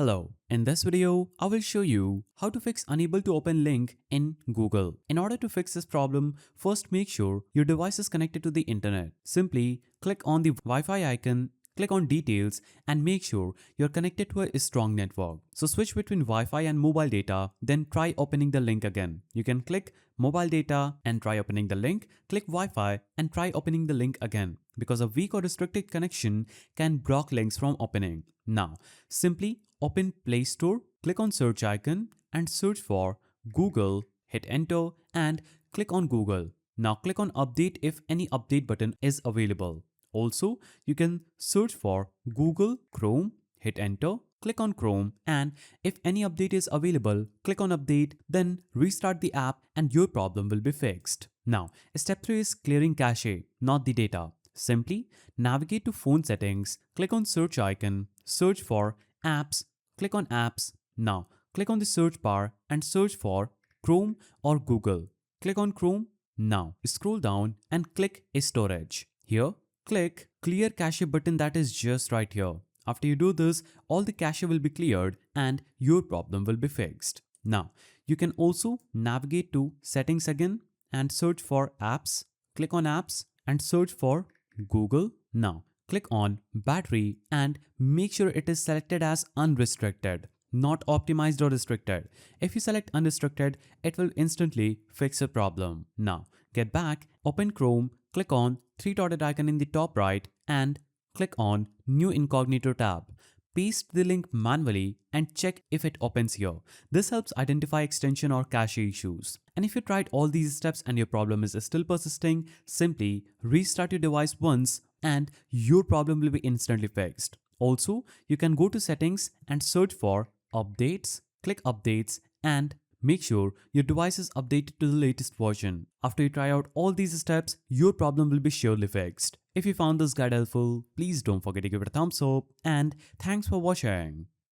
Hello, in this video, I will show you how to fix unable to open link in Google. In order to fix this problem, first make sure your device is connected to the internet. Simply click on the Wi-Fi icon, click on details and make sure you're connected to a strong network. So switch between Wi-Fi and mobile data, then try opening the link again. You can click mobile data and try opening the link, click Wi-Fi and try opening the link again, because a weak or restricted connection can block links from opening. Now, simply open Play Store, click on search icon and search for Google, hit enter and click on Google. Now click on update if any update button is available. Also, you can search for Google Chrome, hit enter, click on Chrome and if any update is available, click on update, then restart the app and your problem will be fixed. Now, step 3 is clearing cache, not the data. Simply navigate to phone settings, click on search icon, search for apps, click on apps. Now click on the search bar and search for Chrome or Google. Click on Chrome. Now scroll down and click storage. Here click clear cache button that is just right here. After you do this, all the cache will be cleared and your problem will be fixed. Now you can also navigate to settings again and search for apps. Click on apps and search for Google. Now click on battery and make sure it is selected as unrestricted, not optimized or restricted. If you select unrestricted, it will instantly fix your problem. Now get back, open Chrome, click on three-dotted icon in the top right and click on New Incognito tab. Paste the link manually and check if it opens here. This helps identify extension or cache issues. And if you tried all these steps and your problem is still persisting, simply restart your device once and your problem will be instantly fixed. Also, you can go to settings and search for updates, click updates and make sure your device is updated to the latest version. After you try out all these steps, your problem will be surely fixed. If you found this guide helpful, please don't forget to give it a thumbs up and thanks for watching.